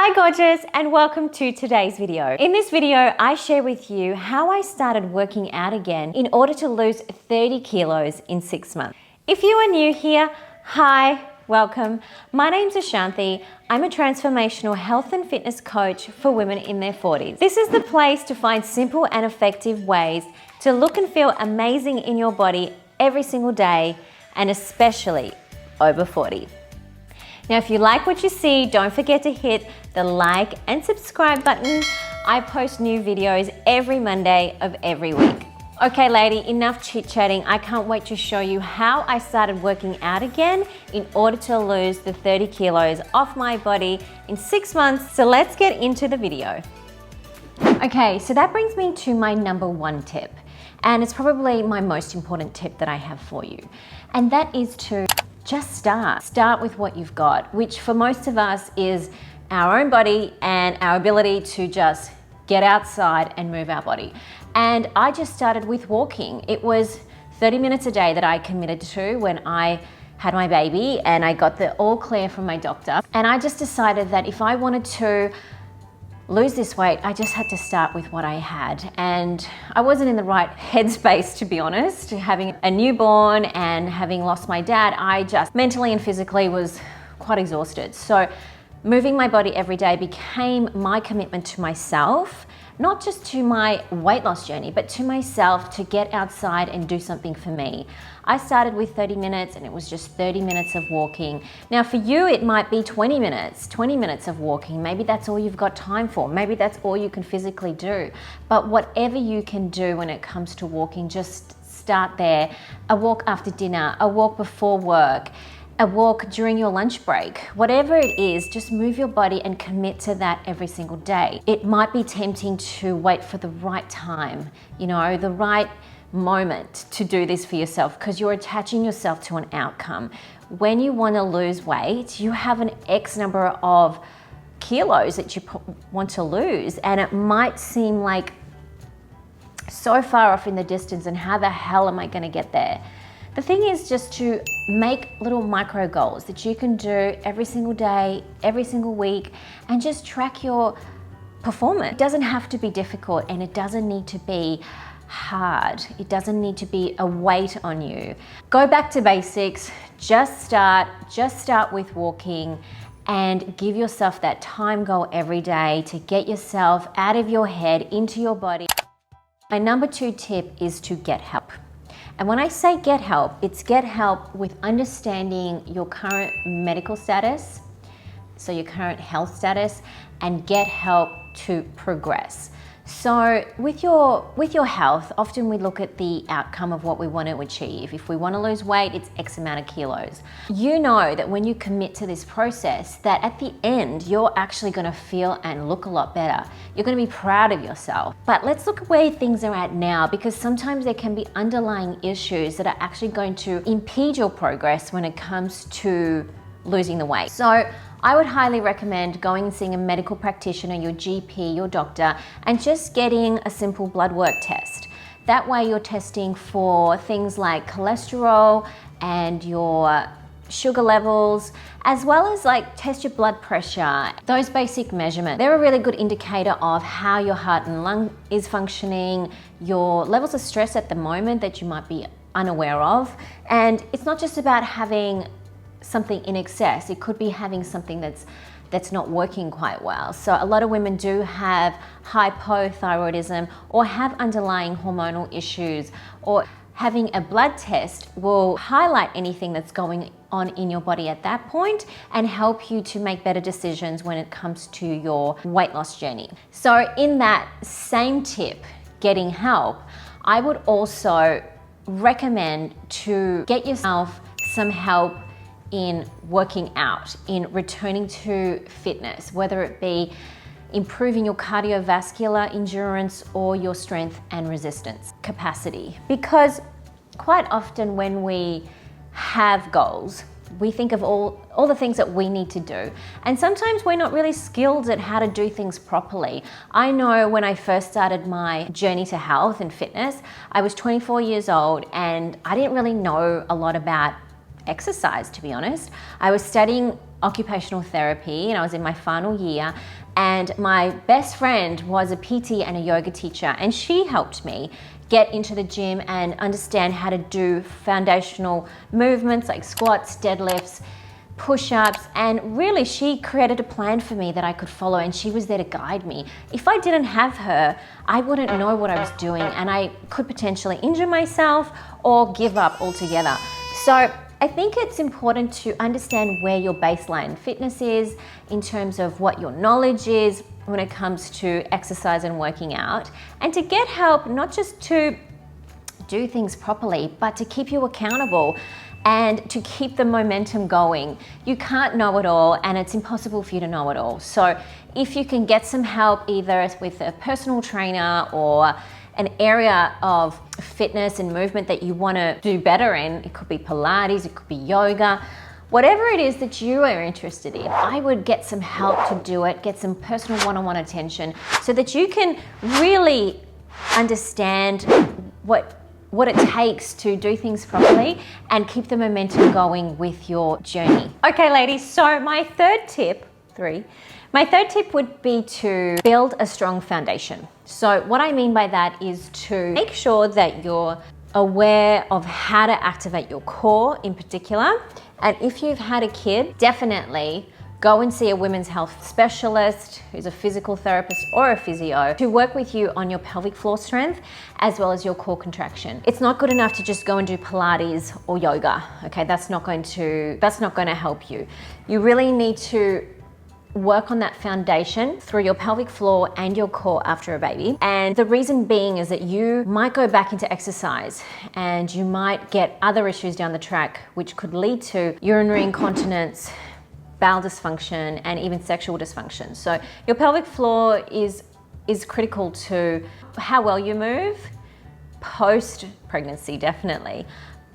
Hi gorgeous, and welcome to today's video. In this video, I share with you how I started working out again in order to lose 30 kilos in 6 months. If you are new here, hi, welcome. My name's Ashanthi. I'm a transformational health and fitness coach for women in their 40s. This is the place to find simple and effective ways to look and feel amazing in your body every single day, and especially over 40. Now, if you like what you see, don't forget to hit the like and subscribe button. I post new videos every Monday of every week. Okay, lady, enough chit-chatting. I can't wait to show you how I started working out again in order to lose the 30 kilos off my body in 6 months. So let's get into the video. Okay, so that brings me to my number one tip. And it's probably my most important tip that I have for you. And that is to just start. Start with what you've got, which for most of us is our own body and our ability to just get outside and move our body. And I just started with walking. It was 30 minutes a day that I committed to when I had my baby, and I got the all clear from my doctor. And I just decided that if I wanted to lose this weight, I just had to start with what I had. And I wasn't in the right headspace, to be honest. Having a newborn and having lost my dad, I just mentally and physically was quite exhausted. So moving my body every day became my commitment to myself, not just to my weight loss journey, but to myself to get outside and do something for me. I started with 30 minutes and it was just 30 minutes of walking. Now for you, it might be 20 minutes of walking. Maybe that's all you've got time for. Maybe that's all you can physically do. But whatever you can do when it comes to walking, just start there. A walk after dinner, a walk before work, a walk during your lunch break. Whatever it is, just move your body and commit to that every single day. It might be tempting to wait for the right time, the right moment to do this for yourself, because you're attaching yourself to an outcome. When you want to lose weight, you have an X number of kilos that you want to lose, and it might seem like so far off in the distance, and how the hell am I going to get there? The thing is just to make little micro goals that you can do every single day, every single week, and just track your performance. It doesn't have to be difficult, and it doesn't need to be hard. It doesn't need to be a weight on you. Go back to basics. Just start with walking, and give yourself that time goal every day to get yourself out of your head, into your body. My number two tip is to get help. And when I say get help, it's get help with understanding your current medical status, so your current health status, and get help to progress. So with your health, often we look at the outcome of what we want to achieve. If we want to lose weight, it's X amount of kilos. You know that when you commit to this process, that at the end, you're actually going to feel and look a lot better. You're going to be proud of yourself. But let's look at where things are at now, because sometimes there can be underlying issues that are actually going to impede your progress when it comes to losing the weight. So I would highly recommend going and seeing a medical practitioner, your GP, your doctor, and just getting a simple blood work test. That way you're testing for things like cholesterol and your sugar levels, as well as test your blood pressure. Those basic measurements, they're a really good indicator of how your heart and lung is functioning, your levels of stress at the moment that you might be unaware of. And it's not just about having something in excess. It could be having something that's not working quite well. So a lot of women do have hypothyroidism or have underlying hormonal issues, or having a blood test will highlight anything that's going on in your body at that point and help you to make better decisions when it comes to your weight loss journey. So in that same tip, getting help, I would also recommend to get yourself some help in working out, in returning to fitness, whether it be improving your cardiovascular endurance or your strength and resistance capacity. Because quite often when we have goals, we think of all the things that we need to do. And sometimes we're not really skilled at how to do things properly. I know when I first started my journey to health and fitness, I was 24 years old and I didn't really know a lot about exercise, to be honest. I was studying occupational therapy and I was in my final year, and my best friend was a PT and a yoga teacher, and she helped me get into the gym and understand how to do foundational movements like squats, deadlifts, push-ups, and really she created a plan for me that I could follow, and she was there to guide me. If I didn't have her, I wouldn't know what I was doing and I could potentially injure myself or give up altogether. So I think it's important to understand where your baseline fitness is in terms of what your knowledge is when it comes to exercise and working out, and to get help not just to do things properly, but to keep you accountable and to keep the momentum going. You can't know it all, and it's impossible for you to know it all. So if you can get some help either with a personal trainer or an area of fitness and movement that you want to do better in, it could be Pilates, it could be yoga, whatever it is that you are interested in, I would get some help to do it, get some personal one-on-one attention so that you can really understand what it takes to do things properly and keep the momentum going with your journey. Okay, ladies, so my third tip would be to build a strong foundation. So what I mean by that is to make sure that you're aware of how to activate your core in particular. And if you've had a kid, definitely go and see a women's health specialist who's a physical therapist or a physio to work with you on your pelvic floor strength as well as your core contraction. It's not good enough to just go and do Pilates or yoga, okay? That's not going to help you. You really need to work on that foundation through your pelvic floor and your core after a baby. And the reason being is that you might go back into exercise and you might get other issues down the track, which could lead to urinary incontinence, bowel dysfunction, and even sexual dysfunction. So your pelvic floor is critical to how well you move post-pregnancy, definitely.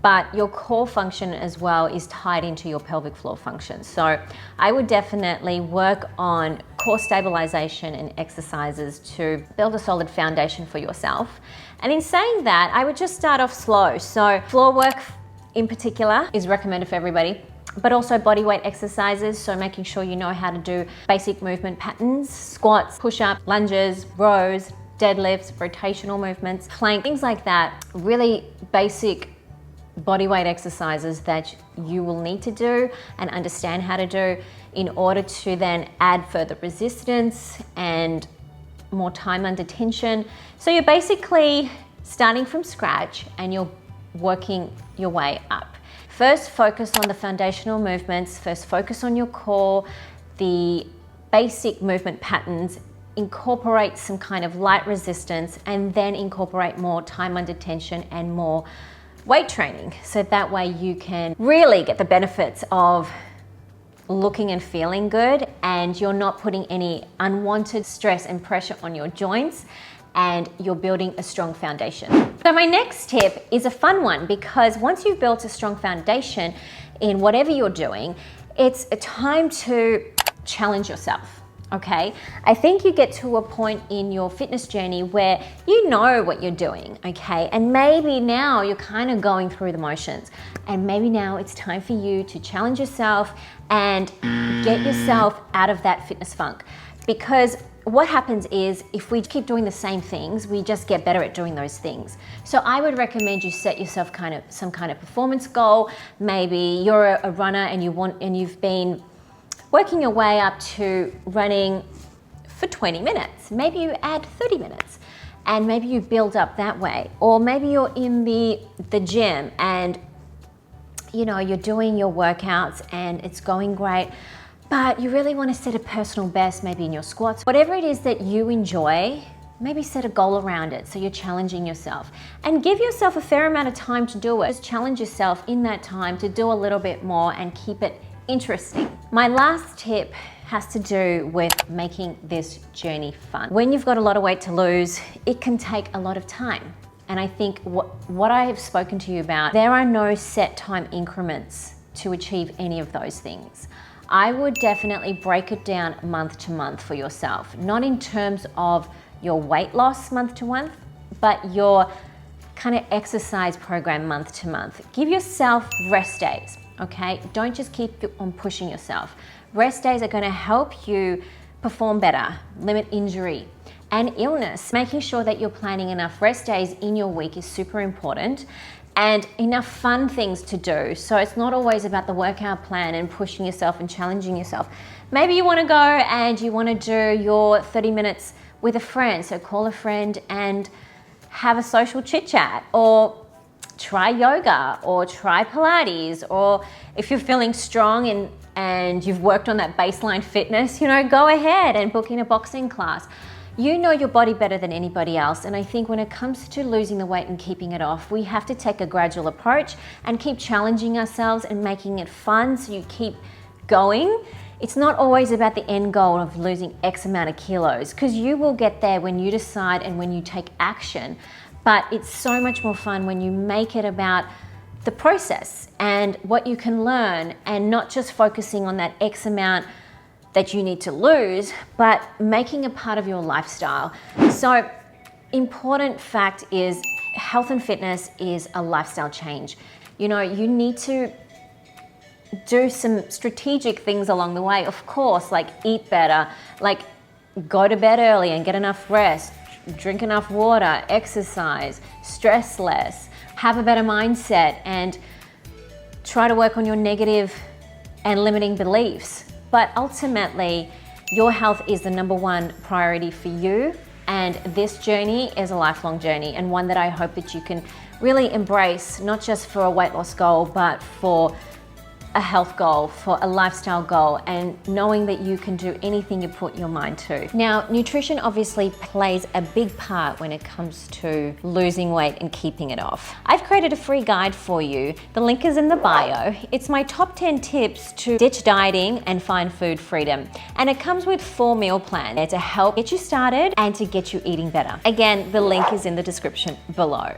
But your core function as well is tied into your pelvic floor function. So I would definitely work on core stabilization and exercises to build a solid foundation for yourself. And in saying that, I would just start off slow. So floor work in particular is recommended for everybody, but also body weight exercises. So making sure you know how to do basic movement patterns, squats, push-ups, lunges, rows, deadlifts, rotational movements, plank, things like that. Really basic body weight exercises that you will need to do and understand how to do in order to then add further resistance and more time under tension. So you're basically starting from scratch and you're working your way up. First, focus on the foundational movements. First, focus on your core, the basic movement patterns, incorporate some kind of light resistance, and then incorporate more time under tension and more weight training. So that way you can really get the benefits of looking and feeling good, and you're not putting any unwanted stress and pressure on your joints, and you're building a strong foundation. So my next tip is a fun one, because once you've built a strong foundation in whatever you're doing, it's a time to challenge yourself. Okay, I think you get to a point in your fitness journey where you know what you're doing, okay? And maybe now you're kind of going through the motions, and maybe now it's time for you to challenge yourself and get yourself out of that fitness funk. Because what happens is, if we keep doing the same things, we just get better at doing those things. So I would recommend you set yourself some kind of performance goal. Maybe you're a runner and you've been working your way up to running for 20 minutes. Maybe you add 30 minutes and maybe you build up that way. Or maybe you're in the gym and you're doing your workouts and it's going great, but you really want to set a personal best, maybe in your squats. Whatever it is that you enjoy, maybe set a goal around it so you're challenging yourself. And give yourself a fair amount of time to do it. Just challenge yourself in that time to do a little bit more and keep it interesting. My last tip has to do with making this journey fun. When you've got a lot of weight to lose, it can take a lot of time. And I think what I have spoken to you about, there are no set time increments to achieve any of those things. I would definitely break it down month to month for yourself, not in terms of your weight loss month to month, but your kind of exercise program month to month. Give yourself rest days. okay? Don't just keep on pushing yourself. Rest days are going to help you perform better, limit injury and illness. Making sure that you're planning enough rest days in your week is super important, and enough fun things to do. So it's not always about the workout plan and pushing yourself and challenging yourself. Maybe you want to go and you want to do your 30 minutes with a friend. So call a friend and have a social chit chat, or try yoga, or try Pilates, or if you're feeling strong and you've worked on that baseline fitness, go ahead and book in a boxing class. You know your body better than anybody else, and I think when it comes to losing the weight and keeping it off, we have to take a gradual approach and keep challenging ourselves and making it fun so you keep going. It's not always about the end goal of losing X amount of kilos, because you will get there when you decide and when you take action. But it's so much more fun when you make it about the process and what you can learn, and not just focusing on that X amount that you need to lose, but making a part of your lifestyle. So, important fact is health and fitness is a lifestyle change. You need to do some strategic things along the way, of course, like eat better, like go to bed early and get enough rest, drink enough water, exercise, stress less, have a better mindset, and try to work on your negative and limiting beliefs. But ultimately, your health is the number one priority for you, and this journey is a lifelong journey, and one that I hope that you can really embrace, not just for a weight loss goal, but for a health goal, for a lifestyle goal, and knowing that you can do anything you put your mind to. Now, nutrition obviously plays a big part when it comes to losing weight and keeping it off. I've created a free guide for you. The link is in the bio. It's my top 10 tips to ditch dieting and find food freedom. And it comes with 4 meal plan there to help get you started and to get you eating better. Again, the link is in the description below.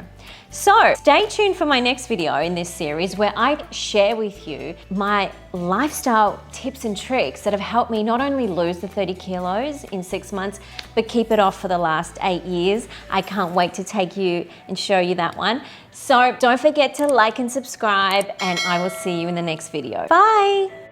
So stay tuned for my next video in this series, where I share with you my lifestyle tips and tricks that have helped me not only lose the 30 kilos in 6 months, but keep it off for the last 8 years. I can't wait to take you and show you that one. So don't forget to like and subscribe, and I will see you in the next video. Bye.